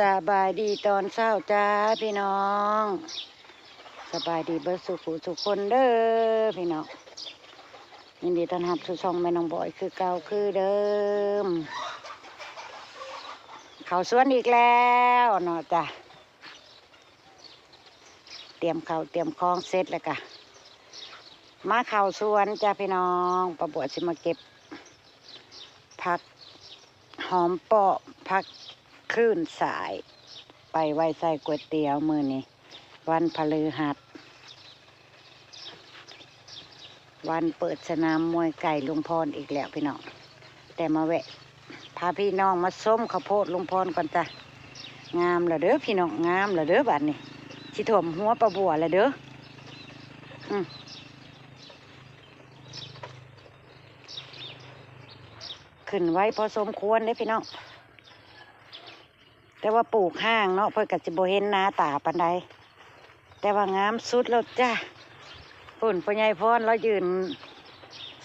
สบายดีตอนเช้าจ้าพี่น้องสบายดีเบิดสุขทุกคนเด้อพี่น้องยินดีต้อนรับสู่ช่องแม่น้องบอยคือเก่าคือเดิมเขาสวนอีกแล้วเนาะจ้ะเตรียมเขาเตรียมคล้องเสร็จแล้วกะมาเขาสวนจ้าพี่น้องประบวชสิมาเก็บผักหอมเปาะผักคลื่นสายไปไว้ใส่ก๋วยเตี๋ยวมือนี้วันพฤหัสวันเปิดสนามมวยไก่ลุงพรอีกแล้วพี่น้องแต่มาแวะพาพี่น้องมาส้มข้าวโพดลุงพรก่อนจ้ะงามเหรอเด้อพี่น้องงามเหรอเด้อบัดนี้สิถ่วมหัวปลาบัวเหรอเด้อขึ้นไว้พอสมควรเด้อพี่น้องแต่ว่าปลูกห้างเนาะเพื่อกัจะโบเห็นหน้าตาปันใดแต่ว่างามสุดแล้วจ้าฝุ่นพ่อใหญ่พรแล้วยืน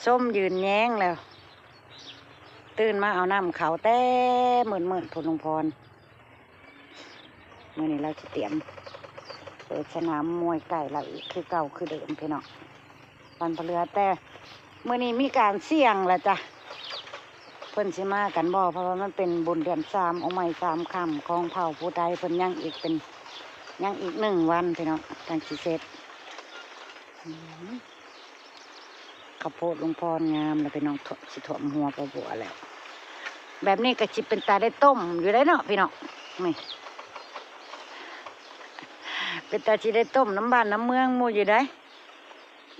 ส้มยืนแย้งแล้วตื่นมาเอาน้ำเขาแต่เหมือนพลุงพรเมื่อนี้เราจะเตรียมเปิดสนามมวยไก่เราอีกคือเก่าคือเดิมพี่น้องวันพฤหัสแต่เมื่อนี้มีการเสี่ยงแหละจ้ะเพิ่นสิมากันบ่เพราะว่ามันเป็นบุญเดือน3องค์ใหม่3ค่ำของเผ่าผู้ใดเพิ่นยังอีกเป็นยังอีก1 วันพี่น้องจังสิเสร็จข้าวโพดลุงพรงามแล้วพี่น้องสิถ่วมหัวปลาบัวแล้วแบบนี้ก็จิเป็นตาได้ต้มอยู่ได้เนาะพี่น้องนี่เป็นตาจิได้ต้มน้ำบ้านน้ำเมืองมูอยู่ได้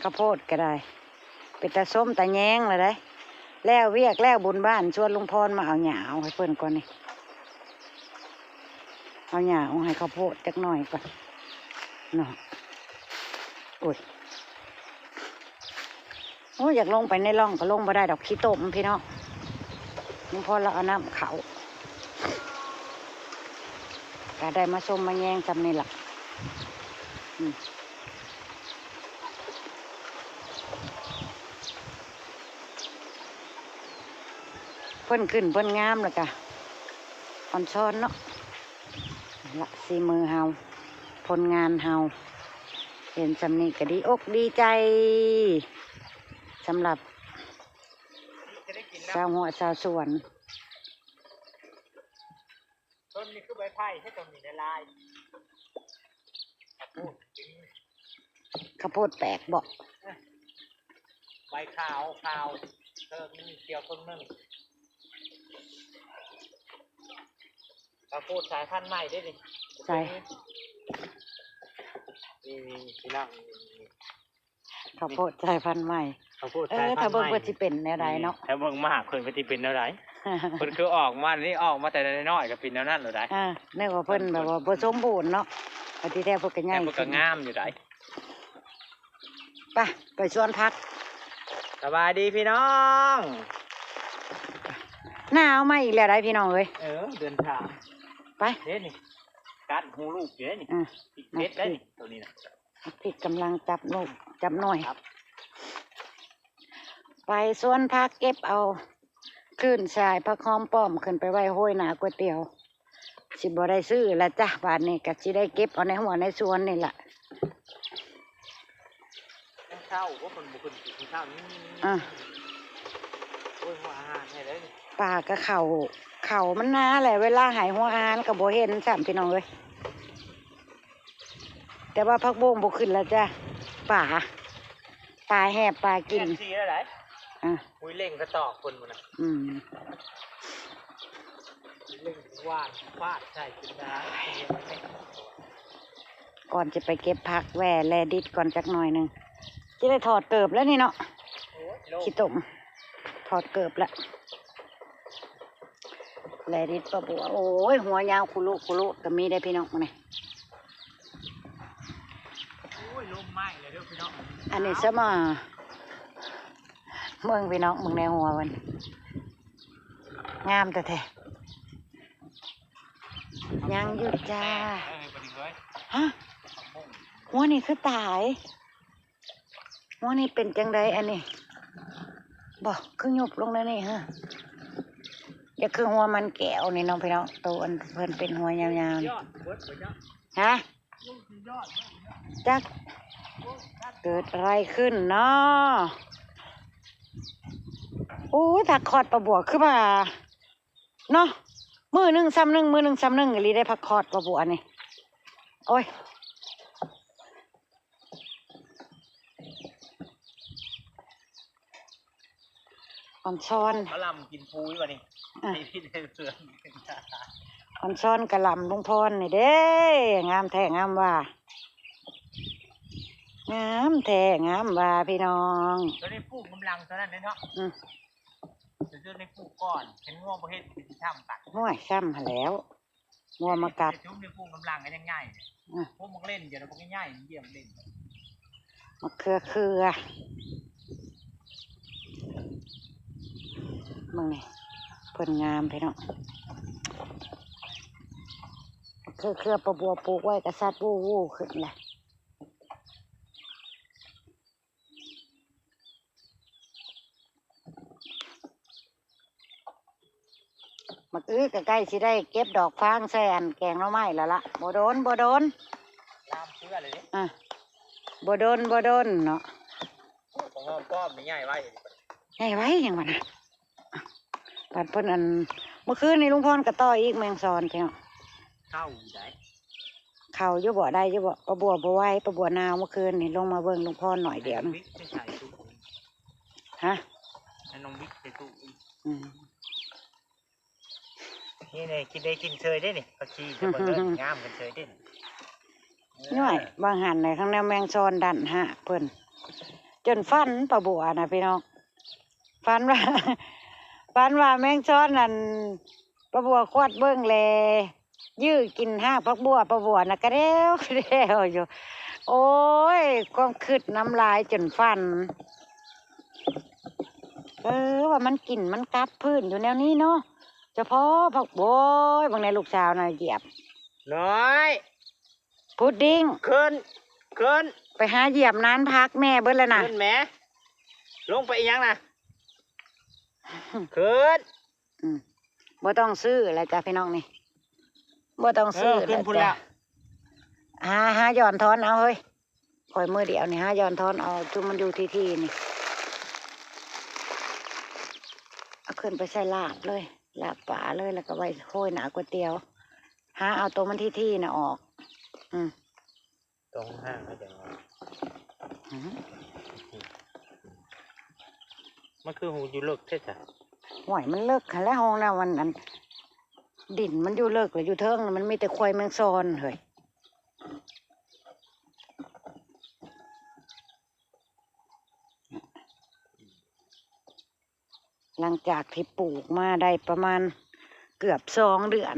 ข้าวโพดก็ได้เป็นตาส้มตาแยงเลยได้แล้วเวียกแล้วบุญบ้านชวนลุงพรมาเอาหญ้าเอาให้เพิ่นก่อนนี่เอาหญ้าเอาให้ข้าวโพดจักหน่อยก่อนเนาะโอ้ยโอ้อยากลงไปในร่องก็ลงมาได้ดอกขี้ต้มพี่น้องลุงพรเราเอาน้ำเขาก็ได้มาส้มมาแยงจำนี่แหละเพิ่นขึ้นเพิ่นงามแล้วจ้ะอ่อนช้อนเนาะละสีมือเฮาผลงานเฮาเห็นสำนีก็ดีอกดีใจสำหรับชาวหัวชาวสวนต้นนี้คือใบไผ่ให้ต้นนี้ละลายข้าวโพดแปลกบอกใบขาวเพิ่มนี่เกี่ยวต้นนึงข้าวโพดสายพันธุ์ใหม่ได้ดิใช่นี่พี่น้องข้าวโพดสายพันธุ์ใหม่ข้าวโพดสายพันธุ์ใหม่ถ้าเบิ่งว่าสิเป็นแนวใดเนาะถ้าเบิ่งมากคนก็สิเป็นแนวใดคนคือออกมานี่ออกมาแต่น้อยๆก็เป็นแนวนั้นหรือไดนึกว่าเพิ่นแบบว่าบ่สมบูรณ์เนาะปฏิแท้เพิ่นก็ใหญ่แต่เพิ่นก็งามอยู่ไดไปสวนพักสบายดีพี่น้องหนาวมาอีกแล้วได้พี่น้องเอ้ยเดินทางไปเด้นี่กัดหูลูกเด้นี่ติดเม็ดได้นี่ตัวนี้นะพี่กำลังจับลูกจับหน่อยไปสวนพักเก็บเอาขึ้นสายผักหอมป้อมขึ้นไปไว้ห้อยหนาก๋วยเตี๋ยวสิบ่ได้ซื้อละจ้ะบาทนี้ก็สิได้เก็บเอาในหัวในสวนนี่แหละข้าวว่าคนบุคคลกินข้าวนี่โอ้ยหัวอาหารให้เลยป่าก็เข่ามันน้าแหละเวลาหายหัวอาหารกับโบเห็นสามพี่น้องเลยแต่ว่าพักบงบกขึ้นแล้วจ้ะป่าแหบป่ากินสีอะไรคุยเล่งกระตอกคนมันนะเล่งวาดฟาดใส่กินได้ก่อนจะไปเก็บผักแหวแลดิดก่อนจักหน่อยหนึ่งจะได้ถอดเกิบแล้วนี่เนาะขี้ตุ่มถอดเกิบแล้วแลดิดปะบัวโอ้ยหัวยาวคุลุก็มีได้พี่น้องมาเนี่ยลมไหม้เลยด้วยพี่น้องอันนี้ซะมาเมืองพี่น้องเมืองในหัวมันงามแต่แท้ยังอยู่จ้าฮะหัวนี่คือตายหัวนี่เป็นจังไดอันนี้บอกคือหยบลงแล้วนี่ฮะ อย่าคือหัวมันแก้วนี่น้องพี่น้องตัวอันเพิ่นเป็นหัวยาว ยอดเบิดไปจ้ะ ๆฮะจักเกิดอะไรขึ้นเนาะโอ้ยผักคอดปลาบัวคือว่าเนาะมือหนึ่งซ้ำหนึ่งมือหนึ่งซ้ำหนึ่งอีหลีได้ผักคอดปลาบัวนี่โอ้ยอ่อนช้อน เขาลำกินปูอยู่วะนี่ไอ้พี่ได้เพื่อน อ่อนช้อนกะหล่ำลุงพรนี่เด้งามแท้งามว่างามแท้งามว่าพี่น้อง แล้วได้ปลูกกำลังเท่านั้นเลยเนาะ อืม เดี๋ยวจะได้ปลูกก่อนเห็นง่วงประเภทที่ทำกัน ห้วยซ้ำหาแล้วงัวมากัด ชุบในปลูกกำลังกันยังง่ายเนี่ย อ่ะ พวกมันเล่นเดี๋ยวเราพวกง่ายๆเยี่ยมเล่น มะเขือเขือมึงนี่เพิ่นงามพี่น้องมะเขือเขือปลาบัวปลูกไว้กระซัดวู้วู้ขึ้นเลยมะอื้อก็ใกล้สิได้เก็บดอกฟางใส่อันแกงหน่อไม้แล้วล่ะบ่โดนบ่โดน ลามเชื่อเลยเนี่ย อ่ะบ่โดนบ่โดนเนาะ ของหอมป้อมไม่ง่ายไว้ ให้ไว้ยังวะนะปัดเพิ่นอันเมื่อคืนนี้ลุงพรก็ต่ออีกแมงซอนพี่น้อง เข้าอยู่ไหน เขาอยู่บ่ได้อยู่บ่ปลาบัวบ่ไหวปลาบัวนาวเมื่อคืนนี่ลงมาเบิ่งลุงพรหน่อยเดียวนึง วิกจะใส่ตู้ ฮะ ให้น้องวิกใส่ตู้ อืม นี่เนี่ยกินได้กินเชยได้นี่ผักชีจะเบิ่งงามกันเชยได้ น้อยบางหันในข้างแนวแมงซอนดันฮะเพิ่นจนฟันปลาบัวนะพี่น้องฟันว่า ฟันว่าแมงซอนนั่นปลาบัวควดเบิ่งแลยื้อกินห้าพักบัวปลาบัวน่ะกระเด้วกระเด้วอยู่โอ้ยความคืดน้ำลายจนฟันว่ามันกินมันกัดพื้นอยู่แนวนี้เนาะเฉพาะผักโบยบางในลูกสาวน่ะเหยียบ น้อย พุดดิ้ง ขึ้น ไปหาเหยียบน้านพักแม่เบิ้ลแล้วนะ ขึ้นแหมลงไปอีกยังนะขึ้น อืมบ่ต้องซื้ออะไรจ้ะพี่น้องนี่บ่ต้องซื้อ ขึ้นพุ่นแล้ว หาย้อนทอนเอาเฮ้ยคอยมือเดียวนี่หาย้อนทอนเอาจุ่มมันอยู่ที่นี่เอาขึ้นไปใส่ลาบเลยลาบป่าเลยแล้วก็ไว้โค้ยหนาก๋วยเตี๋ยวหาเอาตัวมันที่น่ะออก อืม ตรงห้างก็จะ อืม มันคือหูอยู่เลิกเท่จ้ะ ห่วยมันเลิกค่ะแล้วห้องน่ะวันนั้นดินมันอยู่เลิกหรืออยู่เทิงน่ะมันมีแต่ควายแมงซอนเฮ้ยหลังจากที่ปลูกมาได้ประมาณเกือบ2 เดือน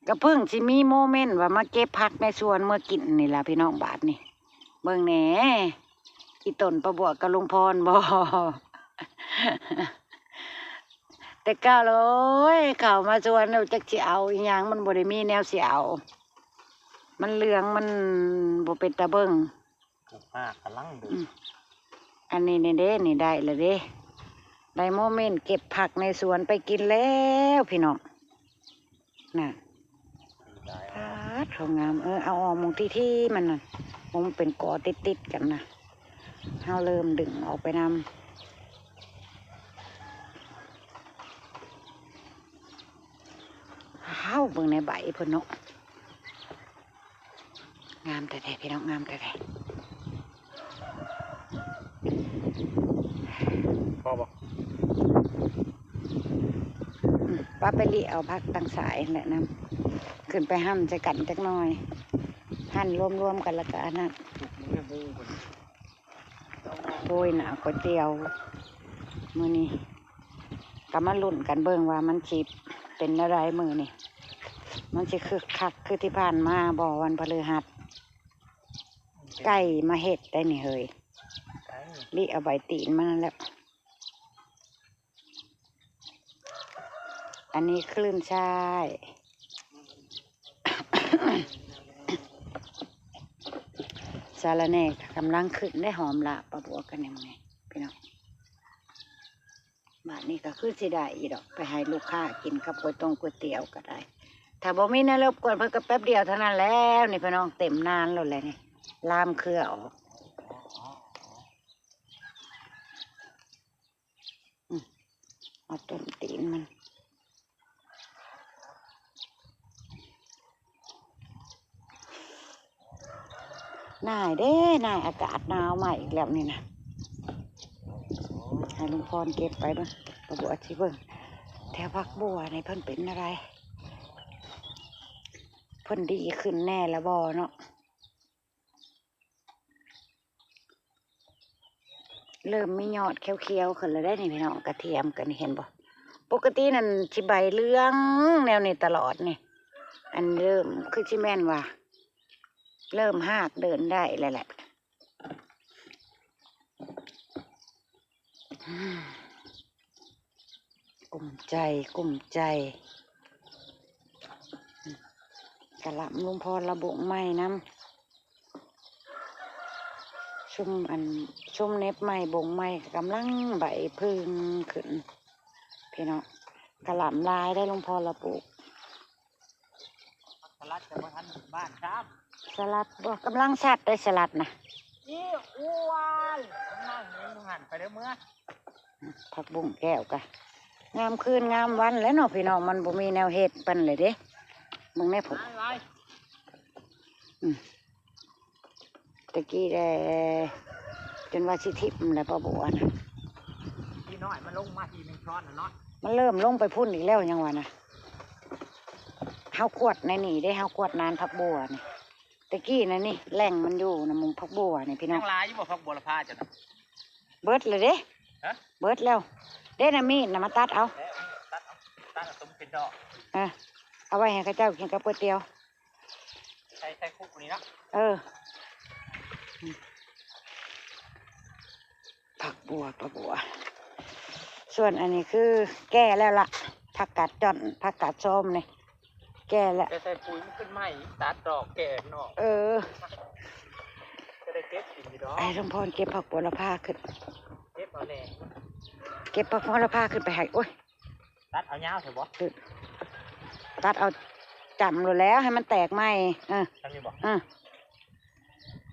ก็เพิ่งสิมีโมเมนต์ว่ามาเก็บผักในสวนเมื่อกินนี่ล่ะพี่น้องบาทนี่เบิ่งแหน่อีต้นประบวกกับลุงพรบ่ แต่ก้าวเลยเข้ามาสวนเราจักสิเอาอีหยังมันบ่ได้มีแนวสิเอามันเหลืองมันบ่เป็นตาเบิ่ง ห้ากำลังดู อันนี้นี่เด้นี่ได้แล้วเด้ได้โมเมนต์เก็บผักในสวนไปกินแล้วพี่น้องน่ะพาดเขางามเอาออกมองที่มันน่ะมันเป็นกอติดกันนะเฮาเริ่มดึงออกไปนำเฮาเบิ่งในใบเพิ่นเนาะงามแต่พี่น้องงามแต่ พอบอก ป้าไปเลี้เอาพักตั้งสายแหละน้ำขึ้นไปหั่นใส่กันจักหน่อยหั่นรวมๆกันแล้วก็อันนั้นโดยหนาก๋วยเตี๋ยวมื้อนี้ก็มาลุ้นกันเบิ่งว่ามันสิเป็นอะไรมื้อนี้มันสิคึกคักคือที่ผ่านมาบ่วันพฤหัสไก่มาเฮ็ดได้นี่เฮ้ยลิเอาใบตีนมานั่นแหละอันนี้คลื่นชาย สาระแหน่กำลังขึ้นได้หอมละปะบัวกันยังไงพี่น้อง บาทนี้ก็คือสิได้อีดอกไปให้ลูกค้ากินกับก๋วยเตี๋ยวก็ได้ถ้าบ่มีนะรบกวนเพิ่นก็แป๊บเดียวเท่านั้นแล้วนี่พี่น้องเต็มนานแล้วแหละนี่ลามเครือออกเอาต้นตีนมันน่ายเด้น่ายอากาศหนาวมาอีกแล้วนี่นะให้ลุงพรเก็บไปบ้างประบัวชิเบิ้งแถวพักบัวในเพิ่นเป็นอะไรเพิ่นดีขึ้นแน่แล้วบ่เนาะเริ่มมียอดเขียวๆขึ้นแล้วได้นี่พี่น้องกระเทียมกันเห็นบ่ปกตินั่นชิใบเหลืองแนวนี้ตลอดนี่อันเริ่มคือชิแม่นว่าเริ่มหากเดินได้แล้วแหละกุ้มใจกะหล่ำลุงพรระบุไม้น้ำชุ่มเน็บไม้บงไม้กำลังใบพึ่งขึ้นพี่น้องกะหล่ำลายได้ลุงพรระบุสลัดจะมาทันบ้านครับสลัดบ่กำลังชัดได้สลัดนะนี่อ้วนนั่งนี่มึงหันไปเด้อเมื่อผักบุ้งแก้วกะงามคืนงามวันแล้วเนาะพี่น้องมันบ่มีแนวเฮ็ดปันเลยเด้มึงแน่ผมตะกี้จนว่าสิทิพย์แล้วป้าบัวนะพี่น้อยมันลงมาทีหนึ่งช้อนนะเนาะมันเริ่มลงไปพุ่นอีกแล้วยังวะนะเฮาขวดในนี่ได้เฮาขวดนานพักบัวนี่ตะกี้นะนี่แหล่งมันอยู่นะมุงพักบัวนี่พี่น้องทั้งลายอยู่บ่พักบัวละพาจ้ะนะเบิดเลยเด้เบิดแล้วเด้นะมีดนะมาตัดเอาตัดสมเป็นดอกเอาไว้ให้ข้าเจ้ากินกับก๋วยเตี๋ยวใส่คุกนี้นะผักบัวส่วนอันนี้คือแก่แล้วล่ะผักกาดจอนผักกาดส้มนี่แก่แล้วใส่ปุ๋ยมันขึ้นใหม่ตัดดอกแก่นอกจะได้เก็บกินดอกไอ้ลุงพรเก็บผักบัวละพาขึ้นเก็บเอาแน่เก็บผักบัวละพาขึ้นไปให้โอ้ยตัดเอาเงาเถอะบ่ตัดเอาจำเลยแล้วให้มันแตกไหมทำนี่บ่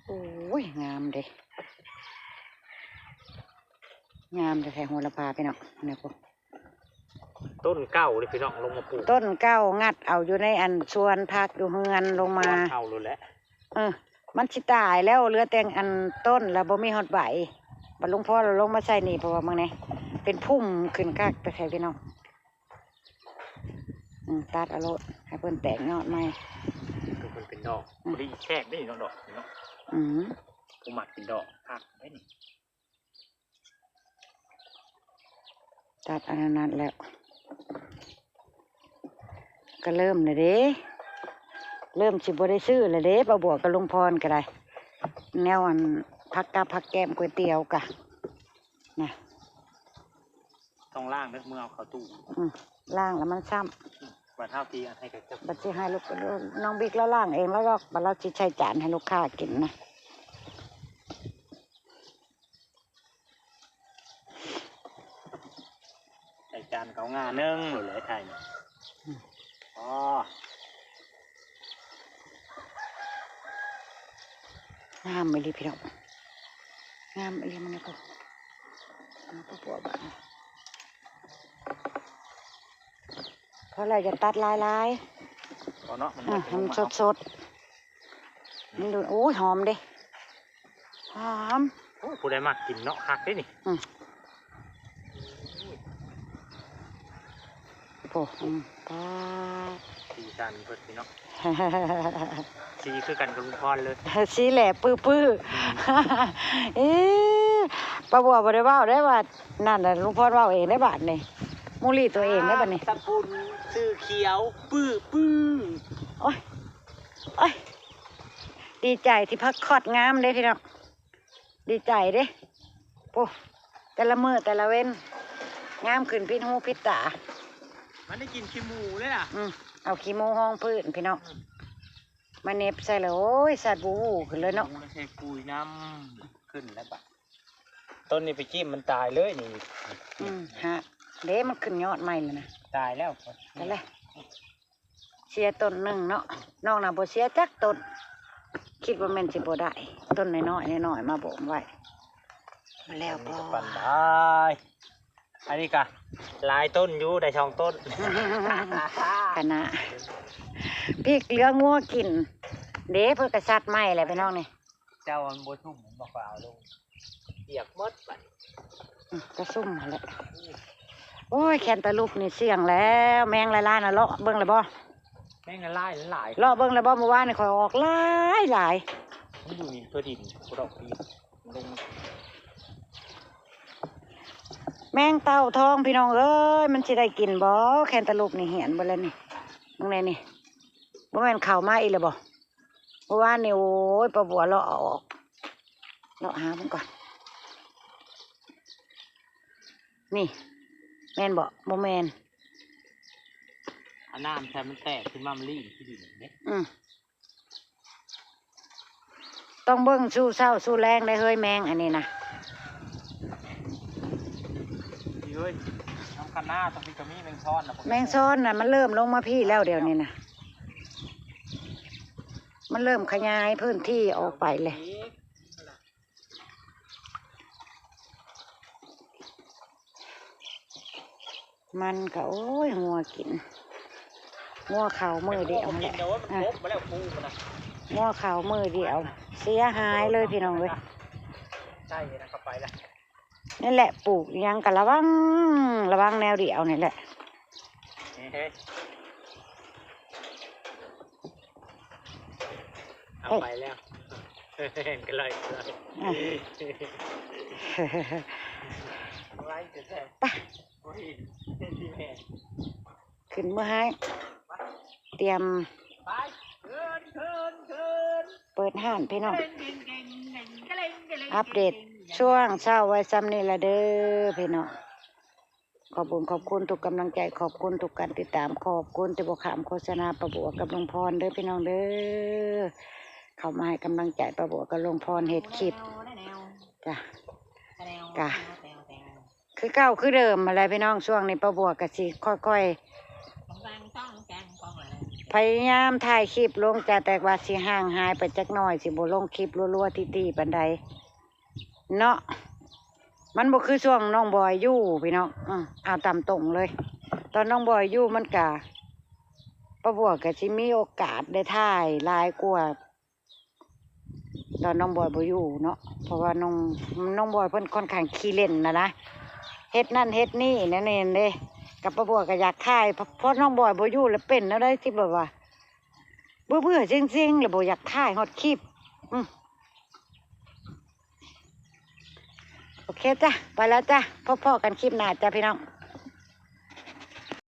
โอ้ยงามเด้งามแต่แถวหัวละพาพี่น้องเนี่ยพวกต้นเก้าเลยพี่น้องลงมาปลูกต้นเก้างัดเอาอยู่ในอันชวนพักอยู่เฮือนลงมาเอาเลยแหละมันสิตายแล้วเหลือแต่อันต้นแล้วบ่มีหอดใบบรรลุงพ่อเราลงมาใส่นี่เพราะว่ามึงเนี่ยเป็นพุ่มขึ้นคักแต่แถวพี่น้องตัดเอาโลดให้เพิ่นแตกยอดใหม่คือมันเป็นดอกดีแฉกได้ดอกเนาะกูหมักเป็นดอกหักได้นี่ตัดอันนั้นแล้วก็เริ่มเลยเด้เริ่มสิบ่ได้ซื้อเลยเด้ป้าบัวกับลุงพรก็ได้แนวอันผักกาผักแก้มก๋วยเตี๋ยวกะนะต้องล่างด้วยมือเอาเข้าตู้ล่างแล้วมันซ้ำบัดเท่าทีให้กับเจ้าบัดที่ให้ลูกน้องบิ๊กแล้วล่างเองแล้วก็บัดเราจะใช้จานให้ลูกค้ากินนะใส่จานเกางานึ่งหรืออะไรไทยงามไม่รีพี่น้องงามไม่รีมันก็ปวดบ้างเพราะอะไรจะตัดลายมันสดมันดูโอ้ยหอมดิหอมผู้ใดมากกินเนาะคักได้นี่โอ้ป้าสีสันเปิดพี่เนาะสีคือกันกับลุงพรเลยสีแหล่ปื้อป้าบัวบอกได้ว่าได้ว่านั่นแหละลุงพรว่าเองได้บาทนี่มูลี่ตัวเองได้บาทนี่ตะปูนชื่อเขียวปื้อโอ้ยดีใจที่พักคอดงามเลยพี่น้องดีใจเด้โอ้แต่ละมือแต่ละเว้นงามขึ้นพิษหูพิษตามันได้กินขี้หมูเลยอ่ะเอาขี้หมูห้องพื้นพี่น้องมาเน็บใส่เลยโอ้ยสัตว์บูขึ้นเลยเนาะใส่ปุ๋ยน้ำขึ้นแล้วปะต้นนี้ไปจิ้มมันตายเลยนี่ฮะ เด้มันขึ้นยอดใหม่เลยนะ ตายแล้ว นั่นแหละเสียต้นหนึ่งเนาะน้องน่ะบ่เสียจักต้นคิดว่าแม่นสิบ่ได้ต้นน้อยๆน้อยๆมาบ่มไว้มาแล้วพอ ปั่นได้อันนี้กะหลายต้นอยู่ได้ช่องต้น คณะพริกเหลืองัวกินเด้เพิ่นก็ซัดไม้แหละพี่น้องนี่ เจ้ามันบ่ทุ่มผมบอกว่าเอาลงเปียกหมดไป ก็ซุ่มมาแหละโอ้ยแคนตาลูปนี่เสี่ยงแล้วแมงหลายๆน่ะเลาะเบิ่งเลยบ่ แม่งหลายหลาย เลาะเบิ่งเลยบ่เมื่อวานนี่ข่อยออกหลาย มันอยู่นี่ตัวดินกระดอกดินลง แมงเต่าทองพี่น้องเอ้ยมันสิได้กินบ่แคนตาลูปนี่เหียนเบ่แล้วนี่ตรงไหนนี่บ่แม่นเข้ามาอีกแล้วบ่เมื่อวานนี่โอ้ยปลาบัวเลาะเอาออกเลาะหามันก่อนนี่แม่นบ่แม่น อันน้ำแทนมันแตกขึ้นมามันรีบที่ดินเนี่ย ต้องเบิ่งสู้เศร้าสู้แรงได้เฮ้ยแมงอันนี้นะ เฮ้ยน้ำคันหน้าต้องมีกระมี่แมงช้อนนะ แมงซ้อนน่ะมันเริ่มลงมาพี่แล้วเดี๋ยวนี้นะมันเริ่มขยายพื้นที่ออกไปเลยมันก็โอ้ยงัวกินงัวเข่ามือเดียวแหละงัวเข่ามือเดียวเสียหายเลยพี่น้องเว้ย ใช่นะเข้าไปแล้ว นี่แหละปลูกยังกะระวังแนวเดียวนี่แหละ เอาไปแล้วเห็นกันเลยอะไรจะแท้ ไปขึ้นเมื่อให้เตรียมเปิดห้านพี่น้องอัปเดตช่วงเช้าไว้ซ้ำนี่ละเด้อพี่น้องขอบคุณทุกกำลังใจขอบคุณทุกการติดตามขอบคุณที่บอกขามโฆษณาประบัวกับลุงพรเด้อพี่น้องเด้อเข้ามาให้กำลังใจประบัวกับลุงพรเฮ็ดคลิปจ้ะกะคือเก่าคือเดิมอะไรพี่น้องช่วงนี้ประบัวกะสิค่อยๆพยายามถ่ายคลิปลงจ้ะแต่ว่าสิห่างหายไปจักหน่อยสิบ่ลงคลิปรัวๆตีๆปานใดเนาะมันบ่คือช่วงน้องบอยอยู่พี่น้องเอาตามตรงเลยตอนน้องบอยอยู่มันกะประบัวกะสิมีโอกาสได้ถ่ายหลายกว่าตอนน้องบอยบ่อยู่เนาะเพราะว่าน้องบอยเพิ่นค่อนข้างขี้เล่นนะเฮ็ดนั่นเฮ็ดนี่นั่นเองเด้กับประบัวก็อยากถ่ายเพราะน้องบอยบ่อยู่แล้วเป็นแล้วได้ที่แบบว่าเบื่อจริงๆแล้วบ่อยากถ่ายฮอดคลิปโอเคจ้ะไปแล้วจ้ะพ่อกันคลิปหน้าจ้ะพี่น้อง